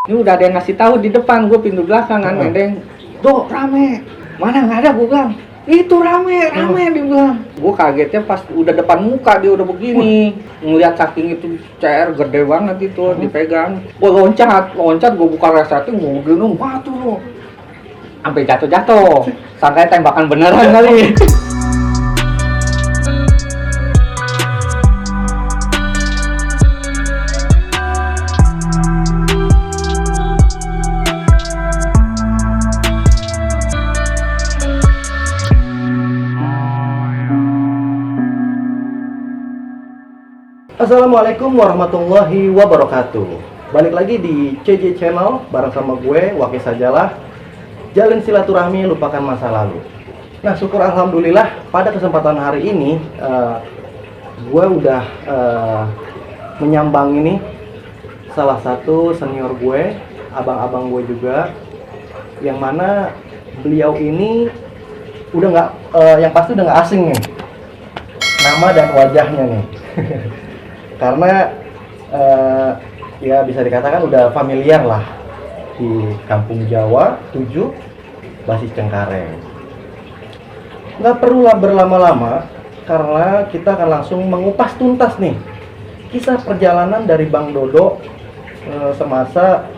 Ini udah ada yang ngasih tahu di depan, gue pintu belakang kan, Mendeng. Tuh rame, mana nggak ada, gue bilang. Itu rame dia bilang. Gue kagetnya pas udah depan muka dia udah begini. Ngeliat saking itu CR gede banget itu dipegang. Gue loncat, gue buka resetting, gue begini, wah tuh lo. Sampai jatuh. Sangkanya tembakan beneran kali. Assalamualaikum warahmatullahi wabarakatuh. Balik lagi di CJ Channel bareng sama gue, Waki Sajalah. Jalin silaturahmi, lupakan masa lalu. Nah, syukur alhamdulillah pada kesempatan hari ini gue udah menyambang ini salah satu senior gue, abang-abang gue juga, yang mana beliau ini udah nggak, yang pasti udah nggak asing nih nama dan wajahnya nih. Karena ya bisa dikatakan udah familiar lah di kampung Jawa 7 Basis Cengkareng. Nggak perlu berlama-lama karena kita akan langsung mengupas tuntas nih kisah perjalanan dari Bang Dodo semasa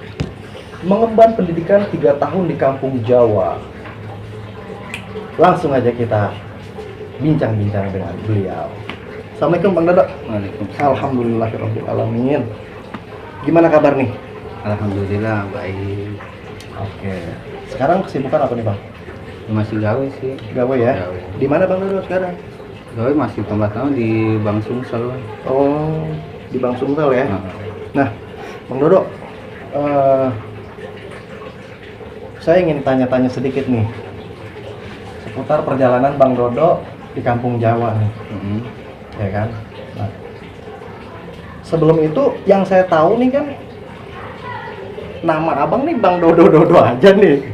mengemban pendidikan 3 tahun di kampung Jawa. Langsung aja kita bincang-bincang dengan beliau. Assalamualaikum Bang Dodo. Waalaikumsalam. Alhamdulillahirrahmanirrahim. Gimana kabar nih? Alhamdulillah baik. Oke. Sekarang kesibukan apa nih Bang? Masih gawe sih. Gawe ya? Gawe. Di mana Bang Dodo sekarang? Gawe masih tempat tahu di Bang Sumsel. Oh, di Bang Sumsel ya? Nah, Nah, Bang Dodo, saya ingin tanya-tanya sedikit nih seputar perjalanan Bang Dodo di kampung Jawa nih. Ya kan? Nah, sebelum itu yang saya tahu nih kan nama abang nih Bang Dodo aja nih.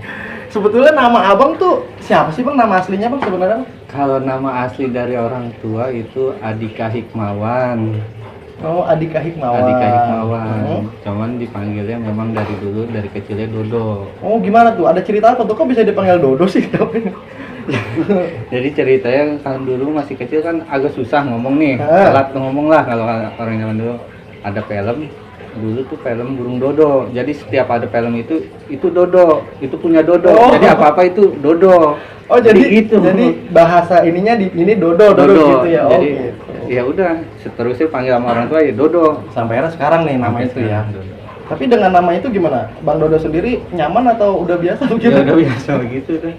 Sebetulnya nama abang tuh siapa sih Bang, nama aslinya Bang sebenarnya? Kalau nama asli dari orang tua itu Adika Hikmawan. Oh, Adika Hikmawan. Adika Hikmawan. Cuman dipanggilnya memang dari dulu, dari kecilnya Dodo. Oh, gimana tuh? Ada cerita apa tuh? Kok bisa dipanggil Dodo sih? Jadi ceritanya kan dulu masih kecil kan agak susah ngomong nih, Ah. telat ngomong lah kalau orang zaman dulu. Ada film dulu tuh film burung Dodo. Jadi setiap ada film itu Dodo, itu punya Dodo. Oh. Jadi apa itu Dodo. Oh, jadi gitu. Jadi bahasa ininya di ini Dodo gitu ya. Oh, Jadi gitu. ya udah seterusnya panggil sama orang tua ya Dodo. Sampai akhirnya sekarang nih nama Sampai itu ya. sekarang, Dodo. Tapi dengan nama itu gimana? Bang Dodo sendiri nyaman atau udah biasa begitu? Ya udah biasa begitu deh.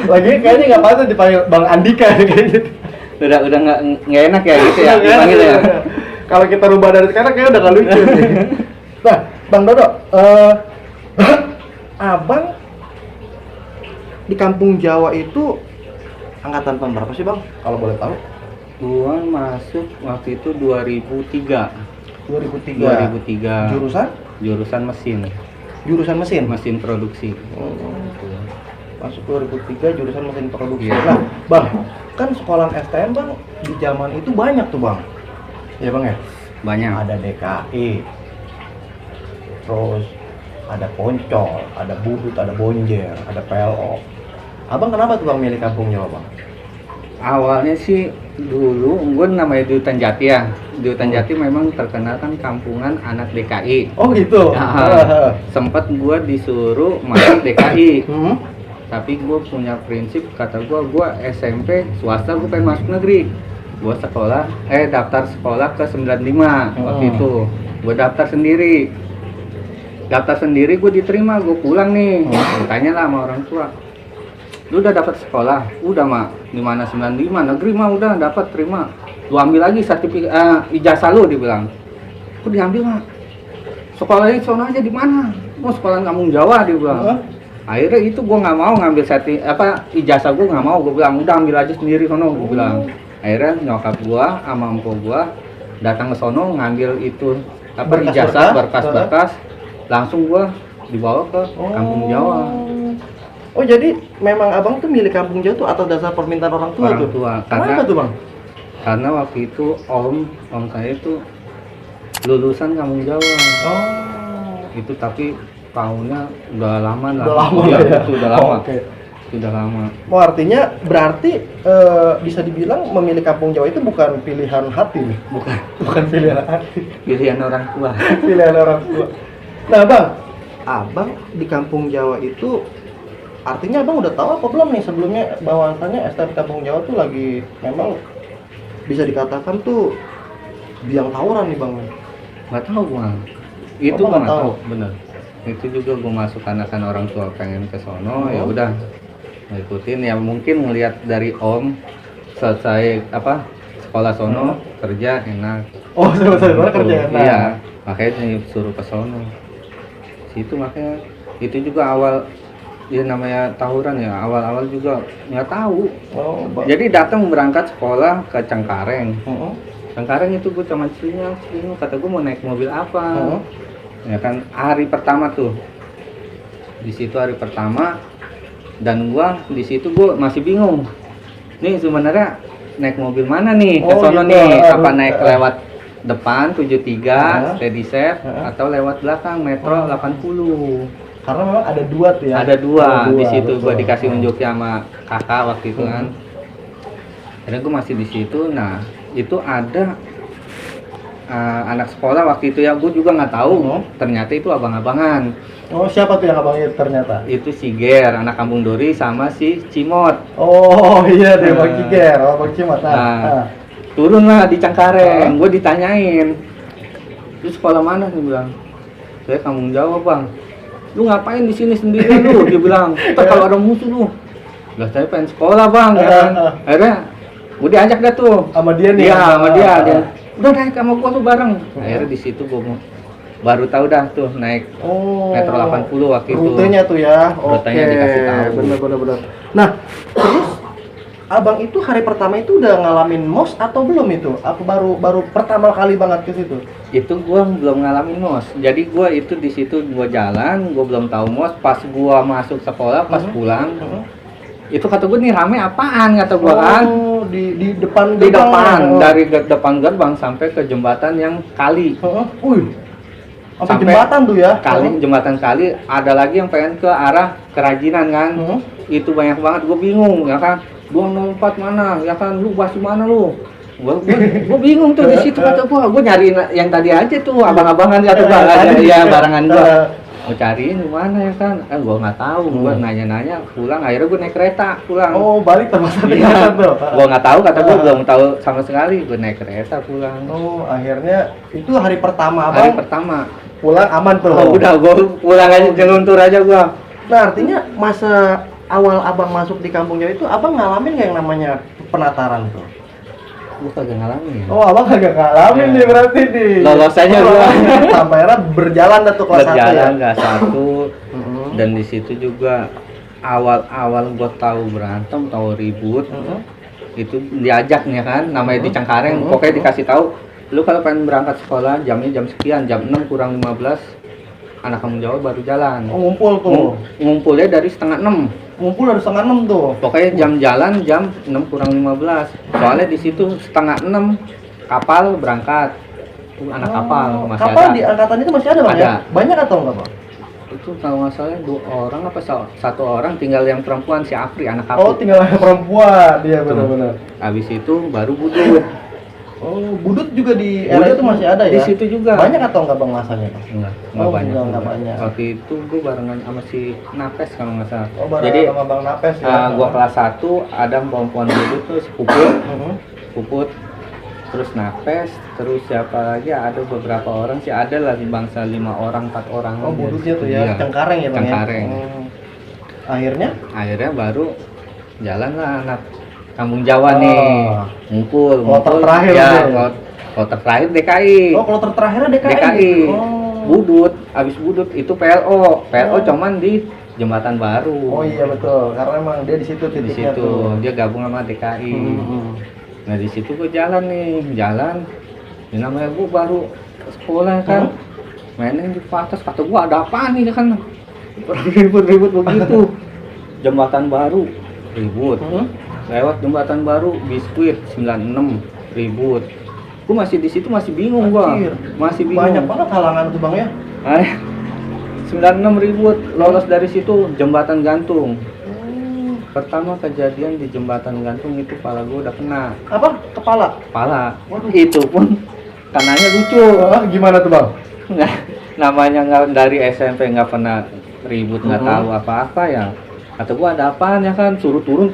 Lagi kayaknya nggak patut dipanggil Bang Andika kayak gitu. Udah nggak enak ya gitu ya dipanggil ya. Kalau kita rubah dari sekarang kayaknya udah nggak lucu nih. Nah, Bang Dodo, abang di kampung Jawa itu angkatan tahun berapa sih Bang? Kalau boleh tahu? Gua masuk waktu itu 2003. 2003. Jurusan mesin Mesin produksi. Oh, masuk 2003 jurusan mesin produksi. Iya. Nah, Bang, kan sekolah STM Bang di zaman itu banyak tuh Bang. Iya Bang ya? Banyak. Ada DKI, terus ada Poncol, ada Budut, ada Bonjer, ada PLO. Abang kenapa tuh Bang milih kampung Jawa Bang? Awalnya sih dulu gue namanya di Hutan Jati ya. Di Hutan Jati memang terkenal kan kampungan anak DKI. Oh gitu. Nah, sempet gue disuruh masuk DKI. Hmm? Tapi gue punya prinsip, kata gue SMP swasta, gue pengen masuk negeri. Gue daftar sekolah ke 95 waktu itu. Gue daftar sendiri gue diterima, gue pulang nih. Tanya lah sama orang tua, lu udah dapat sekolah? Udah mak, di mana 95 negeri mah udah dapat, terima. Lu ambil lagi sertifikat ijazah lu, dibilang. Aku diambil mak. Sekolahnya sono aja di mana? Mau sekolah kampung Jawa, dibilang. Akhirnya itu gue nggak mau ngambil ijazah, gue nggak mau. Gue bilang udah ambil aja sendiri sono, gue bilang. Akhirnya nyokap gue sama empok gue datang ke sono ngambil itu ijazah, berkas-berkas. Langsung gue dibawa ke kampung Jawa. Oh, jadi memang abang tuh milih kampung Jawa tuh atas dasar permintaan orang tua Orang tuh? tua. Kenapa tuh Bang? Karena waktu itu om saya itu lulusan kampung Jawa. Oh. Itu tapi tahunnya udah lama lah. Udah lama Iya, lah ya. itu udah lama. Oke. Sudah lama. Oh, artinya berarti bisa dibilang memilih kampung Jawa itu bukan pilihan hati nih. Bukan pilihan hati. Pilihan orang tua. Pilihan orang tua. Nah, Bang, Abang di kampung Jawa itu artinya Abang udah tahu apa belum nih sebelumnya bahwasannya STM kampung Jawa tuh lagi memang bisa dikatakan tuh biang tawuran nih, Bang. Nggak tahu gua. Itu Abang gua nggak nggak tahu? tahu, bener. Itu juga gua masuk karena kan orang tua pengen ke sono, ya udah ngikutin. Ya mungkin ngelihat dari om selesai apa sekolah sono kerja enak. Oh, sebenarnya kerja enak. Iya, makanya suruh ke sono. Situ makanya itu juga awal ya namanya tawuran ya, awal-awal juga nggak tahu. Oh, Jadi datang berangkat sekolah ke Cengkareng. Heeh. Cengkareng itu gue sama istrinya, kata gue mau naik mobil apa. Heeh. Ya kan hari pertama tuh. Di situ hari pertama dan gua di situ gua masih bingung. Nih sebenarnya naik mobil mana nih ke Oh, sono gitu. nih? Apa naik lewat depan 73 steady set atau lewat belakang metro 80. Karena memang ada dua tuh ya. Ada dua di situ, betul. gua dikasih unjuknya sama kakak waktu itu kan. Akhirnya gua masih di situ. Nah, itu ada anak sekolah waktu itu ya, gua juga nggak tahu. Ternyata itu abang-abangan. Oh, siapa tuh yang abang itu ternyata? Itu si Ger, anak Kampung Dori sama si Cimot. Oh iya deh, Bang Kiker, Bang Cimat. Nah, turun lah di Cengkareng, gue ditanyain, lu sekolah mana? Dia bilang, saya Kampung Jawa bang. Lu ngapain di sini sendiri lu? Dia bilang, ntar kalau ada musuh lu. Lah saya pengen sekolah bang, ya kan? Akhirnya gue diajak dah tuh. Sama dia nih? Iya, sama dia. Dia udah naik sama gua tuh bareng. Akhirnya di situ gue baru tahu dah tuh naik metro 80 waktu itu. Rutenya tuh ya. Rutenya dikasih tahu. Bener. Nah, terus abang itu hari pertama itu udah ngalamin MOS atau belum itu? Apa baru pertama kali banget ke situ? Itu gua belum ngalamin MOS. Jadi gua itu di situ gua jalan, gua belum tahu MOS. Pas gua masuk sekolah, pas pulang, itu kata gua nih rame apaan kata gua kan? Di depan Di depan, ya? dari depan gerbang sampai ke jembatan yang kali. Sampai jembatan tuh ya? Jembatan kali, ada lagi yang pengen ke arah kerajinan kan? Itu banyak banget, gua bingung ya kan? Gua lompat mana? Ya kan lu basi mana lu? Gua bingung tuh di situ kata gua nyari yang tadi aja tuh abang-abangan kata gua ya barangan gua. Gua cariin di mana ya kan? Gua nggak tahu, gua nanya-nanya pulang akhirnya gua naik kereta pulang. Oh, balik terus tuh. Gua nggak tahu kata gua belum tahu sama sekali, gua naik kereta pulang. Oh, akhirnya itu hari pertama abang. Hari pertama Pulang aman tuh. Oh, udah gua pulang aja jeluntur aja gua. Nah, artinya masa awal abang masuk di kampung Jawa itu abang ngalamin nggak yang namanya penataran tuh? Gua kagak ngalamin. Oh, abang kagak ngalamin nih berarti nih. Lolos aja gua. Sampai akhirnya berjalan dah tuh kelas 1 ya. Berjalan kelas 1. Dan di situ juga awal-awal gua tahu berantem, tahu ribut. Itu diajaknya kan, namanya di Cengkareng. Pokoknya dikasih tahu, lu kalau pengen berangkat sekolah jamnya jam sekian, jam 6 kurang 15 anak Kampung Jawa baru jalan. Oh, ngumpul tuh. Ngumpulnya dari setengah 6. Ngumpul dari setengah 6 tuh. Pokoknya jam jalan jam 6 kurang 15. Soalnya di situ setengah 6 kapal berangkat. Anak kapal masih kapal ada. di angkatan itu masih ada bang Ada. ya? Banyak atau enggak bang? Itu kalau nggak salah 2 orang apa 1 orang, tinggal yang perempuan si Apri anak Oh, aku. tinggal perempuan. Iya benar-benar. Habis itu baru Budut. Oh, budut juga di area itu masih ada ya? Di situ juga. Banyak atau enggak bang masanya? Enggak Oh, banyak. enggak banyak. Waktu itu gue barengan sama si Napes kalau nggak salah. Oh, bareng Jadi sama Bang Napes ya. gua kelas 1 ada perempuan Budut tuh si Puput. Terus Napes, terus siapa lagi? Ada beberapa orang sih, ada lah di bangsa 5 orang, 4 orang. Oh, aja. budutnya tuh ya, Iya. Cengkareng ya bang Cengkareng. ya? Akhirnya? Akhirnya baru jalan lah anak Kampung Jawa nih, ngumpul. Kloter terakhir ya, tuh. kloter terakhir DKI. Oh, kloter terakhirnya DKI. DKI. Oh. Budut, abis Budut itu PLO. PLO cuman di Jembatan Baru. Oh iya betul, karena emang dia di situ Di titiknya situ tuh. dia gabung sama DKI. Nah di situ gue jalan. Ini namanya gue baru sekolah kan, mainin di atas, kata gue ada apaan nih kan, ribut begitu. Jembatan Baru ribut, lewat Jembatan Baru Biskuit 96 ribut. Gue masih di situ masih bingung gue, masih bingung. Banyak banget halangan tuh bang ya. 96 ribut, lolos dari situ jembatan gantung. Pertama kejadian di jembatan gantung itu kepala gue udah kena. Apa? Kepala? Kepala. Waduh. Itu pun kanannya lucu. Gimana tuh bang? Nggak, namanya nggak dari SMP nggak pernah ribut, nggak tahu apa-apa ya. Kata gua ada apaan ya kan, suruh turun.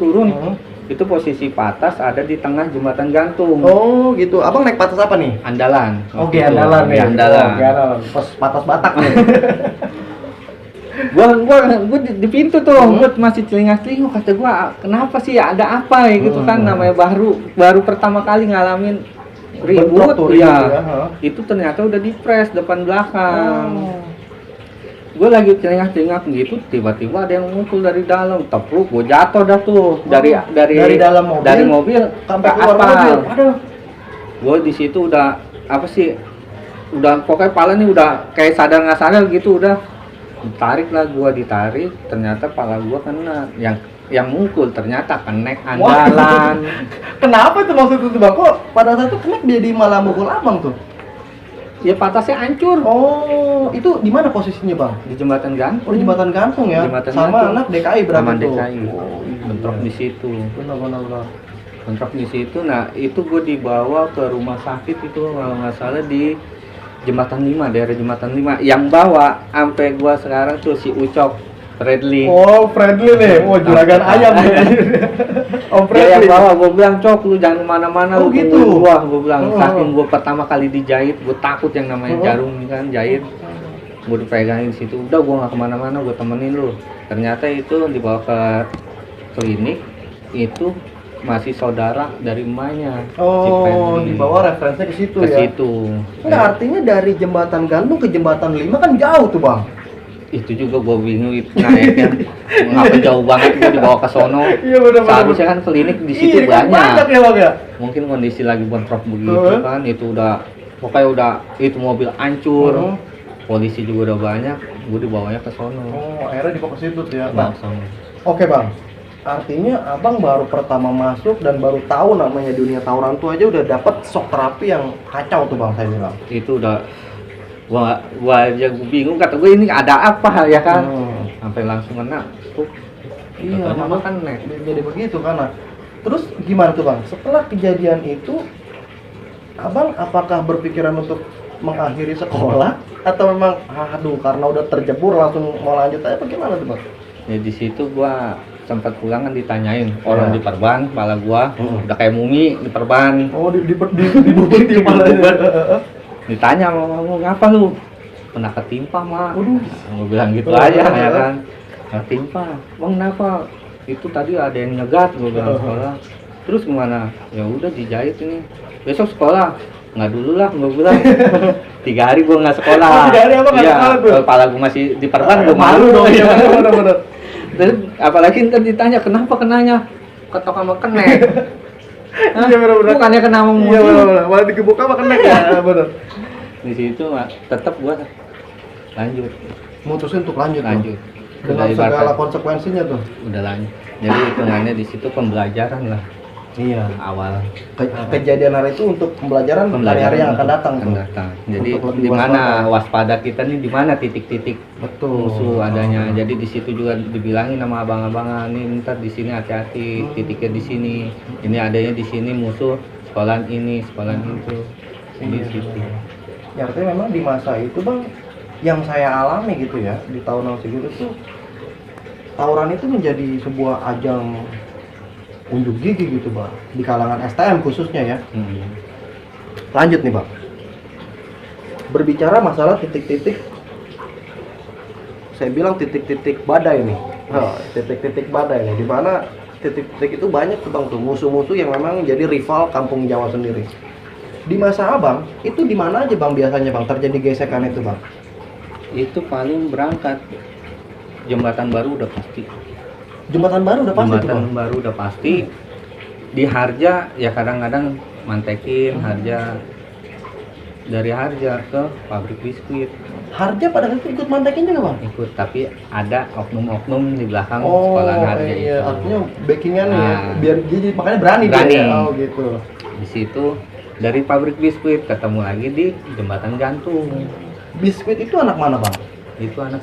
Itu posisi patas ada di tengah jembatan gantung. Oh gitu, abang naik patas apa nih? Andalan. Oke, Waktu itu. andalan ya. Andalan. Andalan. Pas patas Batak nih. gua di pintu tuh, gua masih celingak-celinguk, kata gua kenapa sih, ada apa ya gitu kan, namanya baru pertama kali ngalamin ribut ya. Itu ternyata udah dipres depan belakang. Gue lagi celingak-celingak gitu, tiba-tiba ada yang muncul dari dalam, tepluk, gue jatuh dah tuh dari dalam mobil, dari mobil sampai ke keluar aspal. mobil. Aduh. Gue di situ udah apa sih, udah pokoknya kepala nih udah kayak sadar nggak sadar gitu, udah ditarik, ternyata kepala gue kena, yang mukul ternyata kenek andalan. Kenapa itu maksud itu bang? Kok pada saat itu kenek dia di malah mukul abang tuh? Ya patasnya hancur. Oh, itu di mana posisinya bang? Di jembatan gantung. Oh, di jembatan gantung ya? Jembatan sama gantung. anak DKI berarti Sama tuh? DKI. Oh, Bentrok di situ. Benar. Bentrok di situ. Nah, itu gue dibawa ke rumah sakit itu kalau nggak salah di Jembatan 5, daerah Jembatan 5. Yang bawa sampai gue sekarang tuh si Ucok Fredly. Oh, Fredly nih. Oh, juragan ayam nih. Om Dia yang Fredly. bawa, gue bilang, Cok lu jangan kemana-mana, Oh, lu gitu. tungguin gua. Gue bilang, Oh. saking gue pertama kali dijahit, gue takut yang namanya jarum kan, jahit. Gue dipegangin di situ, udah gue nggak kemana-mana, gue temenin lu. Ternyata itu dibawa ke klinik, itu masih saudara dari emaknya. si Oh, Fredly. dibawa referensinya ke situ Ke ya? situ. Enggak, artinya dari jembatan gantung ke jembatan 5 kan jauh tuh bang. Itu juga gue bingung itu naiknya ngapa jauh banget, gue dibawa ke sono. Iya benar. Seharusnya kan klinik di situ kan banyak ya bang ya? Mungkin kondisi lagi bentrok begitu kan, itu udah pokoknya udah itu mobil hancur, polisi juga udah banyak, gue dibawanya ke sono. Oh, akhirnya dibawa ke situ tuh ya. Bawa Nah, ke sono. oke bang, artinya abang baru pertama masuk dan baru tahu namanya dunia tawuran tuh aja udah dapat shock terapi yang kacau tuh bang, saya bilang. Itu udah gua aja bingung, kata gue ini ada apa ya kan, sampai langsung kena tuh. Iya, Katanya memang kan nek. jadi begitu kan. Nah, terus gimana tuh bang? Setelah kejadian itu, abang apakah berpikiran untuk mengakhiri sekolah atau memang aduh karena udah terjebur langsung mau lanjut aja? Bagaimana tuh bang? Ya di situ gua sempat pulang kan ditanyain orang Ya. di perban, kepala gua udah kayak mumi di perban. Oh, dibubut di kepalanya. Ditanya mau ngapa lu? Pernah ketimpa mah. Waduh. Gue bilang gitu aja ya kan. Ketimpa. Bang kenapa? Itu tadi ada yang nyegat, gue bilang sekolah. Terus gimana? Ya udah dijahit ini. Besok sekolah. Nggak dulu lah, gue bilang. 3 hari gue nggak sekolah. 3 hari apa nggak sekolah tuh? Kalau kepala gue masih di perban, gue malu dong. Iya, bener. Terus apalagi ntar ditanya kenapa kenanya? Ketok sama kenek. Hah? Iya, bener. Bukannya kena sama Iya mobil. bener. Malah digebuk apa kena ya? Bener. Di situ tetap gua lanjut Mutusin untuk lanjut. dengan Dengan segala konsekuensinya tuh. udah lanjut. Jadi hitungannya di situ pembelajaran lah Iya. awal Kejadian hari itu untuk pembelajaran hari-hari yang akan datang tuh. Jadi Untuk lebih di mana waspada kita nih, di mana titik-titik Betul. musuh adanya. Jadi di situ juga dibilangin sama abang-abangan nih, ntar di sini hati-hati, titiknya di sini. Ini adanya di sini musuh, sekolahan ini, sekolahan itu. Di situ. Ya artinya memang di masa itu bang, yang saya alami gitu ya di tahun segitu tuh, tawuran itu menjadi sebuah ajang unjuk gigi gitu bang, di kalangan STM khususnya ya. Lanjut nih bang, berbicara masalah titik-titik, saya bilang titik-titik badai nih. Titik-titik badai nih, di mana titik-titik itu banyak tuh bang tuh musuh-musuh yang memang jadi rival kampung Jawa sendiri. Di masa abang itu di mana aja bang biasanya bang terjadi gesekan itu bang? Itu paling berangkat jembatan baru udah pasti. Jembatan baru udah pasti tuh Jembatan bang. baru udah pasti. Di Harja ya kadang-kadang mantekin Harja, dari Harja ke pabrik biskuit Harja pada saat itu ikut mantekin juga bang? ikut, tapi ada oknum-oknum di belakang sekolah Harja iya, itu. artinya backingannya ya, Nah. biar jadi makanya berani. Berani. Dia, ya? Oh gitu. Di situ dari pabrik biskuit ketemu lagi di jembatan gantung. Biskuit itu anak mana bang? Itu anak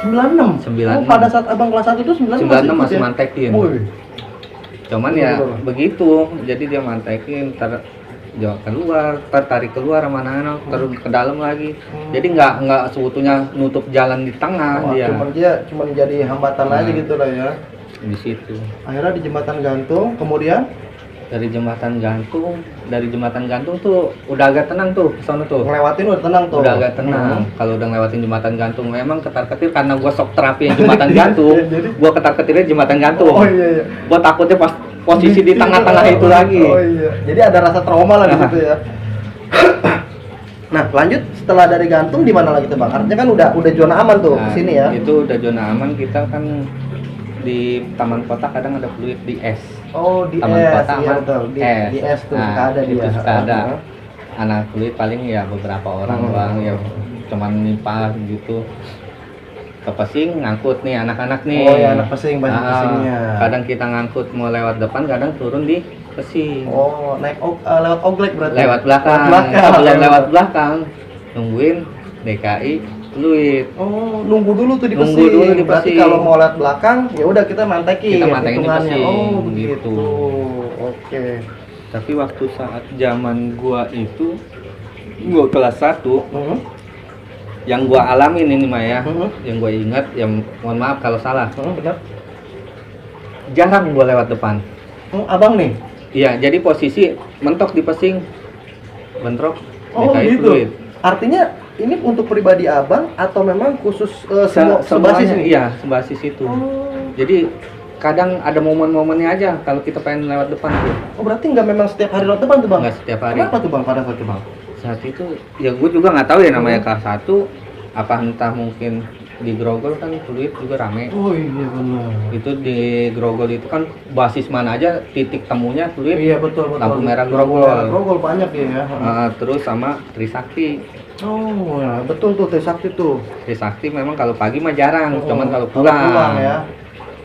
96. 96. Oh, pada saat abang kelas 1 itu 96 96 masih ikut ya? mantekin. Woi. Cuman ya begitu, jadi dia mantekin, jauh keluar, tarik keluar sama anak-anak, terus ke dalam lagi. Jadi nggak seutuhnya nutup jalan di tengah. Wah, dia cuma jadi hambatan aja gitu lah ya. Di situ. Akhirnya di jembatan gantung, kemudian dari jembatan gantung tuh udah agak tenang tuh ke sana tuh. ngelewatin udah tenang tuh. Udah agak tenang. Kalau udah ngelewatin jembatan gantung, memang ketar-ketir karena gua sok terapi jembatan gantung. Gua ketar-ketirnya jembatan gantung. Oh iya. Gua takutnya pas posisi di tengah-tengah itu lagi. Oh iya. Jadi ada rasa trauma lah di situ ya. Nah, lanjut setelah dari gantung di mana lagi tuh, Bang? Artinya kan udah zona aman tuh Nah, sini ya. Itu udah zona aman. Kita kan di taman kota kadang ada fluid di es. Oh, di taman es, kota iya aman betul. Di es tuh nah, ada itu dia. suka ada anak fluid paling ya beberapa orang doang ya, cuman nimpa gitu. Ke Pesing ngangkut nih anak-anak nih. Oh ya, anak Pesing, banyak Pesingnya. Kadang kita ngangkut mau lewat depan, kadang turun di Pesing. Oh, naik lewat Oglek berarti. Lewat belakang. Sebelum lewat belakang nungguin DKI fluid. Oh, nunggu dulu tuh di Pesing. Nunggu dulu di Berarti Pesing. kalau mau lewat belakang, ya udah kita mantekin. Kita mantekin di hitungannya. Pesing, Oh, begitu. gitu. Oke. Tapi waktu saat zaman gua itu, gua kelas 1, yang gua alamin ini mah ya, yang gua ingat, yang mohon maaf kalau salah, Benar. jarang gua lewat depan. Abang nih. Iya, jadi posisi mentok di Pesing, bentrok. Oh DKI gitu. fluid. Artinya ini untuk pribadi abang atau memang khusus sebasis Semuanya, ini? iya, sebasis itu. Jadi kadang ada momen-momennya aja kalau kita pengen lewat depan tuh. Oh, berarti nggak memang setiap hari lewat depan tuh, Bang? Nggak setiap hari. Kenapa tuh, Bang, pada saat itu, Bang? Saat itu ya gue juga nggak tahu ya namanya kelas 1, apa entah mungkin di Grogol kan fluid juga rame. Oh iya benar. Itu di Grogol itu kan basis mana aja titik temunya fluid. Iya betul. Lampu merah Grogol. Grogol banyak ya. Terus sama Trisakti. Oh ya, betul tuh Trisakti tuh. Trisakti memang kalau pagi mah jarang, cuman kalau pulang ya.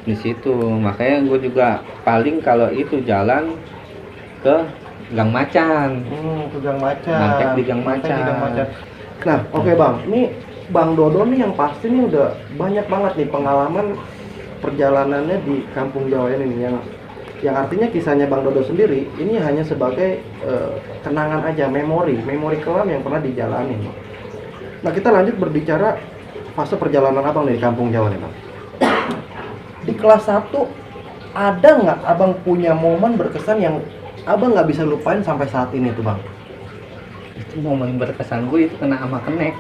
di situ. Makanya gue juga paling kalau itu jalan ke Gang Macan. Ke Gang Macan. Mantek di Gang Mantek Macan. di Gang Macan. Nah, oke Bang. Ini Bang Dodo nih yang pasti nih udah banyak banget nih pengalaman perjalanannya di Kampung Jawa ini nih, yang artinya kisahnya Bang Dodo sendiri ini hanya sebagai kenangan aja, memori kelam yang pernah dijalani. Nah, kita lanjut berbicara fase perjalanan Abang nih di Kampung Jawa nih, Bang. Di kelas 1 ada nggak Abang punya momen berkesan yang Abang nggak bisa lupain sampai saat ini tuh, Bang? Itu momen berkesan gue itu kena sama kenek.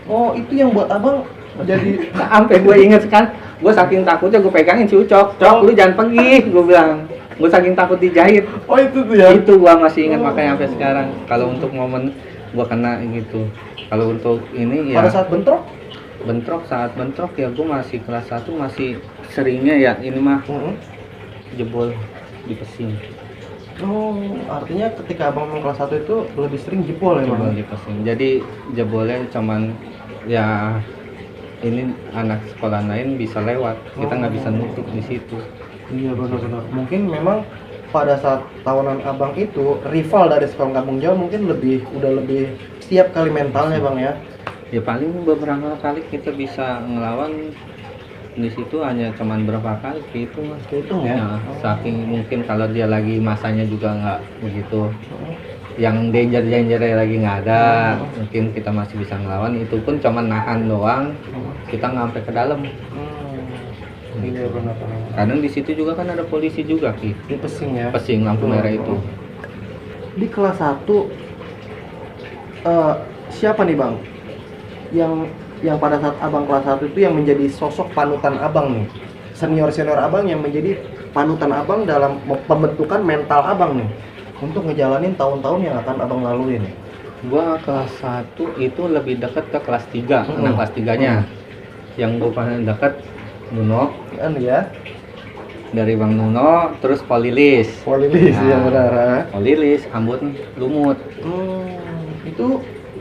Oh, itu yang buat Abang jadi Sampai gue inget kan, gue saking takutnya gue pegangin si Ucok, Cok lu jangan pergi, gue bilang. Gue saking takut dijahit. Oh, itu tuh ya. Itu gue masih ingat makanya sampai sekarang. Kalau untuk momen gue kena gitu. Kalau untuk ini ya Pada saat bentrok? saat bentrok ya gue masih kelas 1, masih seringnya ya ini mah jebol di Pesing. Oh, artinya ketika Abang kelas 1 itu lebih sering jebol ya, Jebol Bang? di Pesing. Jadi jebolnya cuman ya ini anak sekolah lain bisa lewat, kita nggak bisa nutup di situ. Iya benar-benar. Mungkin memang pada saat tahunan Abang itu rival dari sekolah Kampung Jawa mungkin udah lebih siap kali mentalnya, Bang ya. Ya paling beberapa kali kita bisa ngelawan di situ hanya cuman berapa kali itu mas. Itu ya. Nah, saking mungkin kalau dia lagi masanya juga nggak begitu, yang danger lagi nggak ada, mungkin kita masih bisa ngelawan. Itu pun cuman nahan doang, kita nggak sampai ke dalam. Iya benar. Kadang di situ juga kan ada polisi juga Ki. Di Pesing ya. Pesing lampu merah itu. Di kelas 1 siapa nih, Bang? Yang pada saat Abang kelas 1 itu yang menjadi sosok panutan Abang nih. Senior Abang yang menjadi panutan Abang dalam pembentukan mental Abang nih untuk ngejalanin tahun-tahun yang akan Abang laluin. Gua kelas 1 itu lebih dekat ke kelas 3, anak kelas 3-nya. Yang gua paling dekat Nuno, Ya. dari Bang Nuno, terus Polilis. Polilis ya benar. Polilis, Ambon Lumut.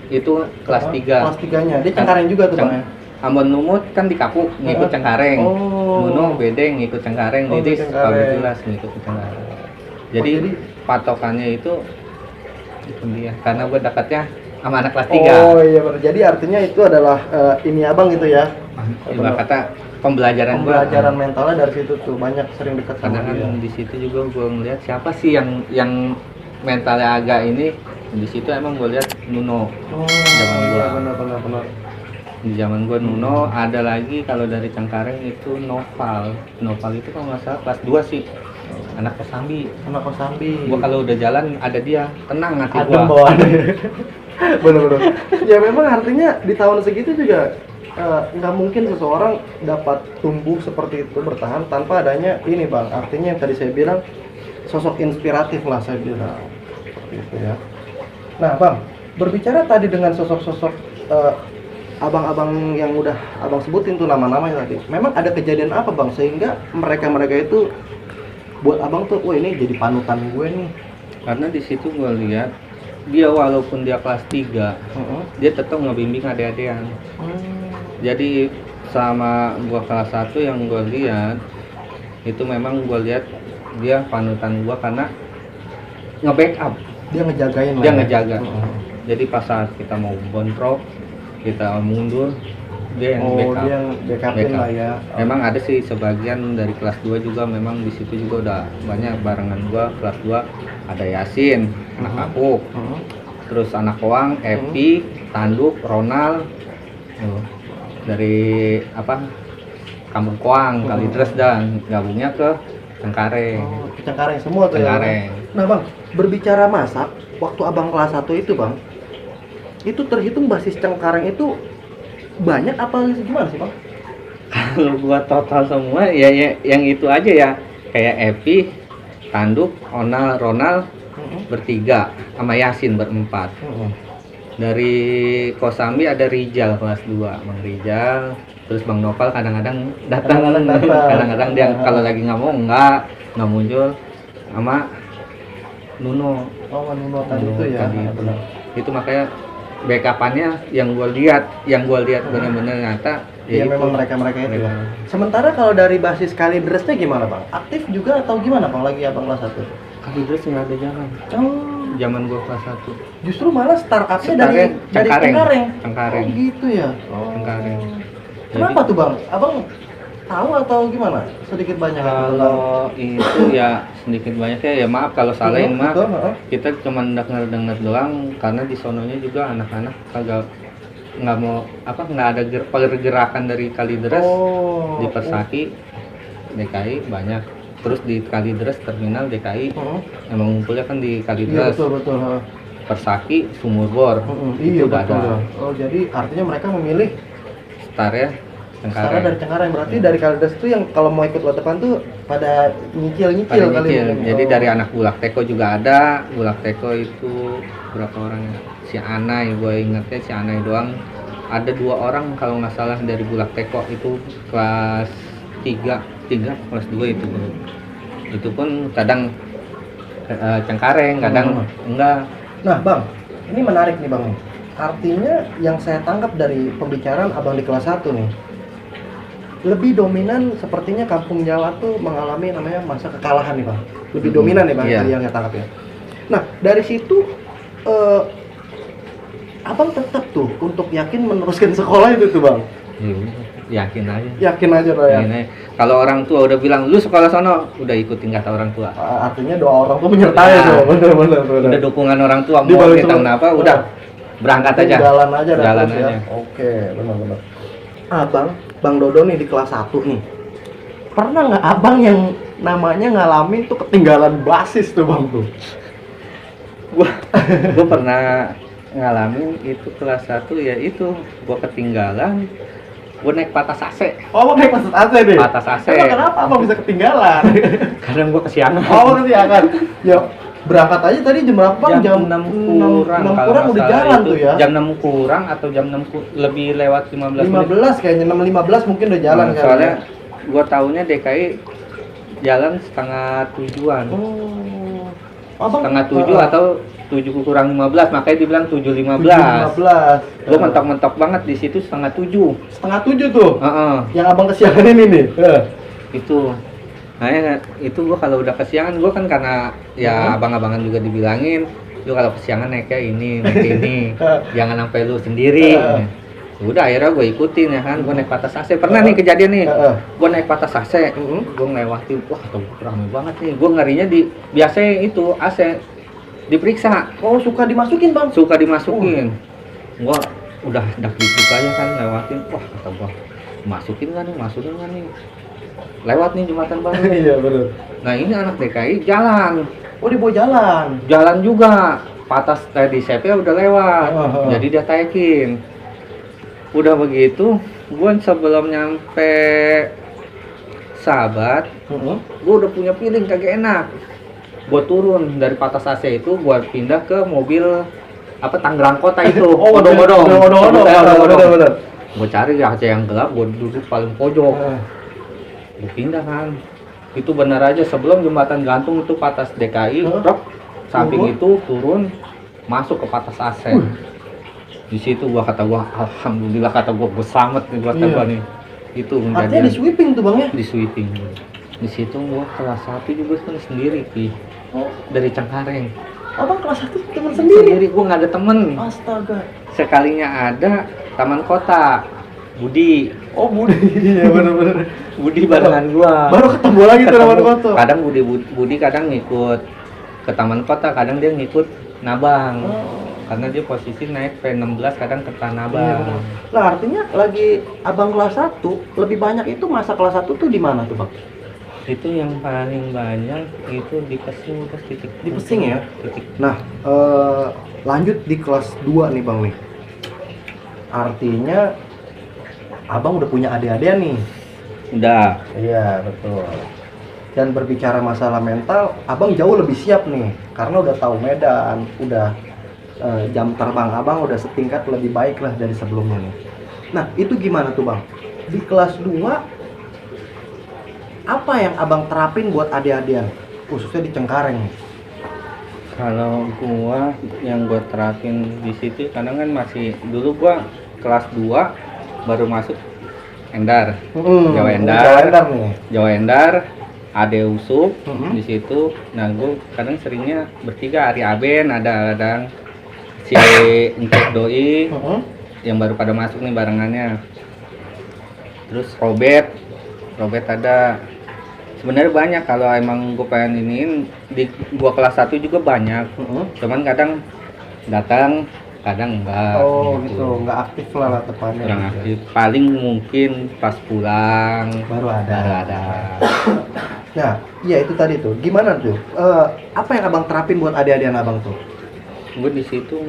Itu kelas 3. Kelas 3-nya. Dia Cengkareng juga tuh, Bang ya. Ambon Lumut kan di Kapuk ngikut Cengkareng. Nuno Bedeng ngikut Cengkareng, Lilis Cengkareng. jelas ngikut Cengkareng. Jadi patokannya itu dia karena gue dekatnya sama anak kelas 3. Oh iya benar. Jadi artinya itu adalah ini abang gitu ya. Ibarat kata pembelajaran mentalnya dari situ tuh, banyak sering dekat karena sama kan dia. di situ juga gue ngeliat siapa sih yang mentalnya agak ini. Di situ emang gue lihat Nuno. Zaman Iya gua. benar. Di zaman gue Nuno, ada lagi kalau dari Cengkareng itu Noval itu kalau nggak salah kelas 2 sih, anak Kosambi. Anak Kosambi. Gue kalau udah jalan ada dia, tenang hati Adem gue. bawaannya. Bener-bener. Ya memang artinya di tahun segitu juga nggak mungkin seseorang dapat tumbuh seperti itu, bertahan tanpa adanya ini bang. Artinya yang tadi saya bilang sosok inspiratif lah saya bilang seperti itu ya. Nah bang, berbicara tadi dengan sosok-sosok abang-abang yang udah abang sebutin tuh nama-namanya tadi, memang ada kejadian apa bang sehingga mereka itu buat abang tuh, wah ini jadi panutan gue nih. Karena di situ gue lihat dia walaupun dia kelas 3, dia tetap ngebimbing adik-adikan. Jadi selama gue kelas 1 yang gue lihat itu memang gue lihat dia panutan gue karena nge-backup. Dia ngejagain lah. Dia ya? ngejaga. Jadi pas saat kita mau bontrok, kita mundur, dia yang backup. Dia yang backupin lah ya. Memang ada sih sebagian dari kelas 2 juga, memang di situ juga udah banyak barengan gua. Kelas 2 ada Yasin, anak aku, terus anak Koang, Epi, Tanduk, Ronald, dari Kampung Koang, Kalideres, dan gabungnya ke Cengkareng. Cengkareng semua tuh Cengkareng. ya. Nah bang, berbicara masak, waktu abang kelas 1 itu bang, itu terhitung basis Cengkareng itu banyak apa gimana sih bang? Kalau gua total semua ya yang itu aja ya, kayak Epi, Tanduk, Ronald bertiga, sama Yasin berempat. Dari Kosambi ada Rijal kelas 2, Bang Rijal. Terus Bang Noval kadang-kadang datang. Kadang-kadang dia kalau lagi nggak muncul. Sama Nuno. Nuno tadi itu ya. Itu makanya backupannya yang gue lihat benar-benar nyata. Ya memang mereka itu. Sementara kalau dari basis Kalideresnya gimana bang? Aktif juga atau gimana bang lagi abang kelas 1? Kalideres nggak ada jalan. Zaman gue kelas 1. Justru malah startupnya dari Cengkareng. Cengkareng. Gitu ya. Cengkareng. Kenapa tuh bang? Abang tahu atau gimana? Sedikit banyak. Kalau itu ya sedikit banyaknya ya maaf kalau salahin mah. Kita cuma dengar doang karena di sononya juga anak-anak kagak nggak mau nggak ada pergerakan dari Kalideres. Di Persaki DKI banyak, terus di Kalideres terminal DKI emang ngumpulnya kan di Kalideres. Iya, betul. Persaki Sumurbor Iya, itu udah ada. Jadi artinya mereka memilih Star ya Cengkareng. Dari Cengkareng berarti dari Kalideres tuh yang kalau mau ikut depan tuh pada nyicil kali. Jadi dari anak Bulak Teko juga ada. Bulak Teko itu berapa orang ya? Si Anai, gue ingetnya si Anai doang. Ada 2 orang kalau nggak salah dari Bulak Teko itu kelas 3 kelas 2 itu. Itu pun kadang Cengkareng, kadang enggak. Nah bang, ini menarik nih bang. Artinya yang saya tangkap dari pembicaraan abang di kelas 1 nih, lebih dominan sepertinya Kampung Jawa tuh mengalami namanya masa kekalahan nih bang. Lebih dominan nih bang, yang saya tangkap ya. Nah dari situ abang tetap tuh untuk yakin meneruskan sekolah itu tuh bang. Yakin aja lah ya. Kalau orang tua udah bilang lu sekolah sono, udah ikutin kata orang tua. Artinya doa orang tua menyertai tuh, bener. Udah dukungan orang tua, mau kita kenapa, udah berangkat aja. Jalan aja. Ya. Oke, benar. Abang, Bang Dodo nih di kelas 1 nih. Pernah nggak abang yang namanya ngalamin tuh ketinggalan basis tuh bang tuh? Gua pernah ngalamin itu kelas 1 ya itu, gua ketinggalan. Gue naik patas AC. Naik patas AC deh? Patas AC. Kenapa abang bisa ketinggalan? Karena gue kesiangan. Kesiangan. Ya berangkat aja tadi jam berapa bang? Jam 6 kurang. 6 kurang udah jalan tuh ya? Jam 6 kurang atau jam 6 lebih lewat 15 menit. 15 kayaknya, 6.15 mungkin udah jalan kan? Soalnya gue taunya DKI jalan setengah 7-an. Setengah 7 atau 7 kurang 15, makanya dibilang 7.15. Gue mentok-mentok banget di situ setengah 7. Setengah 7 tuh? Yang abang kesiangan ini nih? Itu. Nah ya, itu gue kalau udah kesiangan, gue kan karena ya abang-abangan juga dibilangin, lu kalau kesiangan naiknya ini jangan sampai lu sendiri. Udah akhirnya gue ikutin ya kan, gue naik patas AC. Pernah nih kejadian nih, gue naik patas AC, gue ngelewatin, wah rame banget nih. Gue ngerinya biasanya itu AC diperiksa. Oh, suka dimasukin bang? Suka dimasukin. Gue udah dak-dikit aja kan lewatin, wah kata gue masukin nggak nih, lewat nih jembatan baru. Iya benar. Nah ini anak DKI jalan. Oh, dibawa jalan? Jalan juga, patas tadi CP udah lewat, jadi dia taikin. Udah begitu, gue sebelum nyampe Sahabat, gue udah punya feeling kagak enak. Gue turun dari patas AC itu, gue pindah ke mobil Tangerang Kota itu, odong-odong. Gue cari AC yang gelap, gue duduk paling pojok. Gue pindah kan. Itu benar aja sebelum jembatan gantung itu patas DKI, samping itu turun masuk ke patas AC. Di situ gua alhamdulillah gua selamat nih gua nih. Itu artinya di sweeping tuh bang ya? Di sweeping. Di situ gua kelas 1 juga kan sendiri dari Cengkareng. Abang kelas 1 teman sendiri? Gua nggak ada temen. Astaga. Sekalinya ada Taman Kota. Budi. Oh Budi, iya benar-benar. Budi barengan gua. Baru ketemu lagi tuh Taman Kota. Kadang Budi kadang ngikut ke Taman Kota, kadang dia ngikut Nabang. Karena dia posisi naik P16 kadang ke Tanah Abang. Iya, nah artinya lagi abang kelas 1 lebih banyak itu masa kelas 1 tuh di mana tuh bang? Itu yang paling banyak itu di Pesing titik. Di Pesing ya? Titik. Nah lanjut di kelas 2 nih bang nih. Artinya abang udah punya adik-adik nih. Udah. Iya betul. Dan berbicara masalah mental, abang jauh lebih siap nih karena udah tahu medan, udah jam terbang abang udah setingkat lebih baik lah dari sebelumnya nih. Nah itu gimana tuh bang? Di kelas 2 apa yang abang terapin buat adik-adian khususnya di Cengkareng nih? Kalau gua yang gua terapin di situ kadang kan masih dulu gua kelas 2 baru masuk Endar. Jawa Endar Ade Usup di situ. Nah gua kadang seringnya bertiga, Ari Aben ada kadang si Encik Doi yang baru pada masuk nih barengannya. Terus Robert ada. Sebenarnya banyak kalau emang gue pengen iniin di gua kelas 1 juga banyak. Cuman kadang datang, kadang enggak. Oh gitu, enggak aktif lah tepannya. Kurang aktif. Paling mungkin pas pulang baru ada. Nah, iya itu tadi tuh. Gimana tuh? Apa yang abang terapin buat adik-adian abang tuh? Gue di situ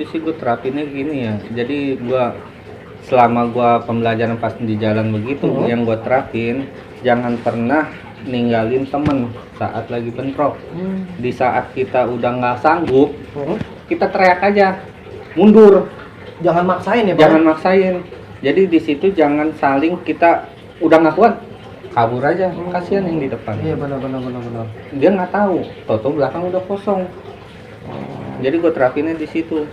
sih gue terapinnya gini ya. Jadi gue selama gue pembelajaran pas di jalan begitu, yang gue terapin jangan pernah ninggalin temen saat lagi bentrok. Di saat kita udah nggak sanggup, kita teriak aja, mundur. Jangan maksain ya, Bang? Jangan maksain. Jadi di situ jangan saling kita udah nggak kuat, kabur aja. Kasihan yang di depan. Iya benar. Dia nggak tahu, toto belakang udah kosong. Jadi gue terapinnya di situ.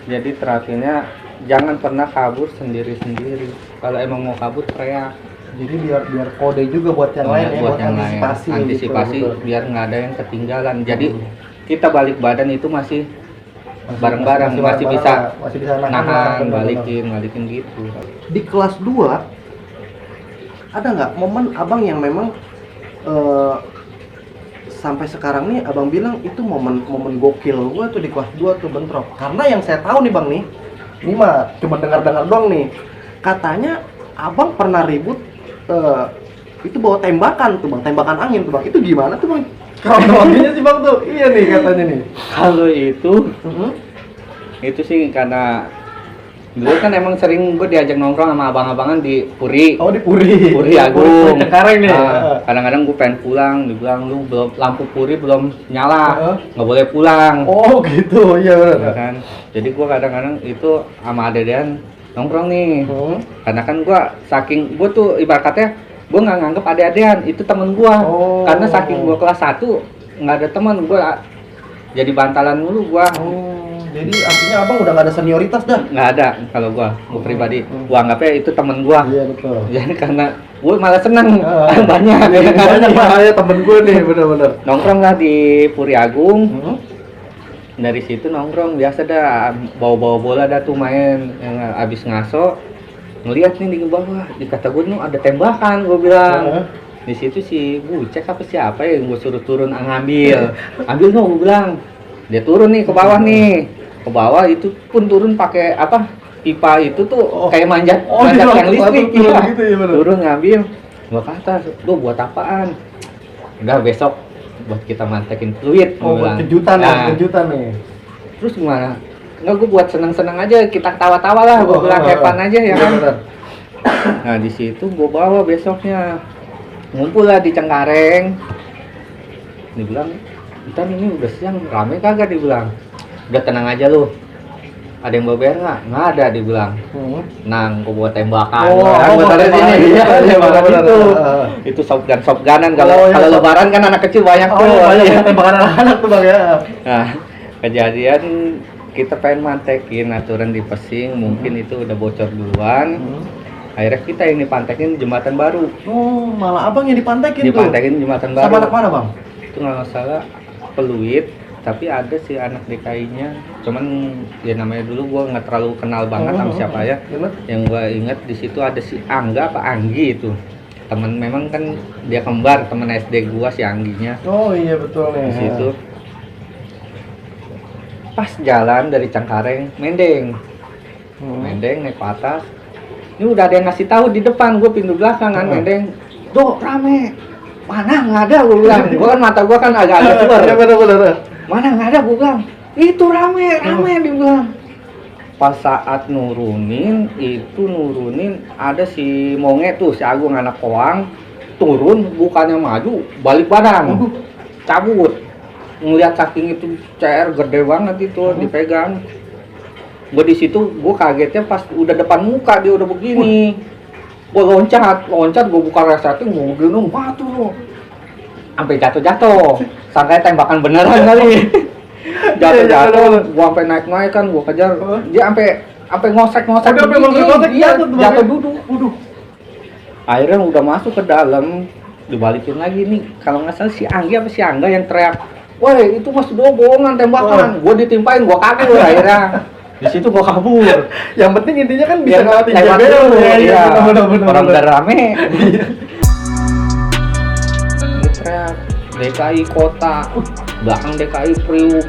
Jadi terapinnya jangan pernah kabur sendiri-sendiri. Kalau emang mau kabur teriak. Jadi biar kode juga buat yang lain ya, buat antisipasi gitu, biar nggak ada yang ketinggalan. Jadi kita balik badan itu masih bareng-bareng, masih bisa nahan, balikin gitu. Di kelas 2 ada nggak momen abang yang memang sampai sekarang nih abang bilang itu momen gokil gua tuh di kelas 2 tuh bentrok? Karena yang saya tahu nih bang nih, ini mah cuma dengar doang nih, katanya abang pernah ribut itu bawa tembakan tuh bang, tembakan angin tuh bang. Itu gimana tuh bang kronologinya sih bang tuh? Iya nih katanya nih. Kalau itu sih karena dulu kan emang sering gue diajak nongkrong sama abang-abangan di Puri. Oh di Puri Agung. Cengkareng nih. Kadang-kadang gue pengen pulang, dibilang lu belum lampu Puri belum nyala, nggak boleh pulang. Oh gitu, iya benar. Ya kan? Jadi gue kadang-kadang itu sama adean nongkrong nih. Karena kan gue saking gue tuh ibaratnya gue nggak nganggep ade-adean itu temen gue. Karena saking gue kelas 1 nggak ada teman, gue jadi bantalan mulu gue. Jadi artinya abang udah nggak ada senioritas dah. Nggak ada kalau gua pribadi. Gua anggapnya itu temen gua. Iya betul. Jadi karena gua malah seneng banyak. Banyak banget temen gue nih, bener-bener. Nongkrong lah di Puri Agung. Dari situ nongkrong biasa dah, bawa bola dah tuh main. Yang abis ngaso ngeliat nih di bawah, di kata gue nih ada tembakan, gue bilang. Di situ si Bucek apa siapa ya yang gue suruh turun ngambil. Ambil dong, gue bilang. Dia turun nih ke bawah nih. Ke bawah itu pun turun pakai apa? Pipa itu tuh kayak manjat yang listrik gitu ya, bener. Turun ngambil. Gua kata, "Lu buat apaan?" Udah besok buat kita mantekin fluid. Buat kejutan kejutan nih. Terus gimana? Enggak, gue buat seneng-seneng aja, kita tawa-tawa lah, gue bilang hepan aja ya kan. Nah di situ gue bawa besoknya, ngumpul lah di Cengkareng. Dibilang, "Ntar ini udah siang, rame kagak?" Dibilang. "Udah tenang aja lu. Ada yang bawa nggak?" "Nggak ada," dibilang. Nang, gue buat tembakan. Gue taruh sini. Itu shotgunan. Kalau lebaran kan anak kecil banyak tuh. Banyak tembakan anak-anak tuh bang ya. Nah, kejadian kita pengen mantekin aturan di Pesing, mungkin itu udah bocor duluan. Akhirnya kita yang dipantekin jembatan baru. Oh, malah abang yang dipantekin tuh. Dipantekin jembatan baru. Sama anak mana bang? Itu nggak salah Peluit, tapi ada sih anak DKI-nya. Cuman ya namanya dulu gua nggak terlalu kenal banget sama siapa ya. Yang gua inget di situ ada si Angga apa Anggi itu. Temen memang kan dia kembar, temen SD gua si Angginya. Oh iya betul nih. Di situ. Pas jalan dari Cengkareng, Mendeng naik ke atas. Ini udah ada yang ngasih tahu di depan, gue pintu belakang kan, Mendeng. "Duh, rame." "Mana nggak ada," gue bilang. Gue kan mata gue kan agak-agak keluar. Iya bener. "Mana nggak ada," gue bilang. "Itu rame dia bilang." Pas saat nurunin ada si Monge tuh, si Agung anak Koang, turun bukannya maju, balik badan, cabut. Ngeliat saking itu CR gede banget itu dipegang. Gue di situ gue kagetnya pas udah depan muka dia udah begini. Gue loncat, gue buka resetting, gue begini, mati lo. Sampai jatuh. Sangkanya tembakan beneran kali. Jatuh, gue sampai naik kan, gue kejar. Dia sampai ngosek. Dia jatuh duduk. Akhirnya udah masuk ke dalam, dibalikin lagi nih. Kalau nggak salah si Anggi apa si Angga yang teriak, "Woi, itu mas bohongan tembakan." Gue ditimpain, gue kabur akhirnya. Di situ gue kabur. Yang penting intinya kan bisa ngelatin lewat JBL. Iya. Bener. Orang udah rame. Teriak DKI kota, belakang DKI Priuk.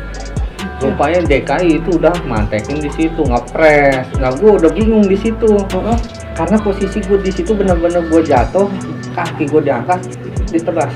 Rupanya DKI itu udah mantekin di situ, ngepres. Nah gue udah bingung di situ. Karena posisi gue di situ bener-bener gue jatuh, kaki gue diangkat, ditebas.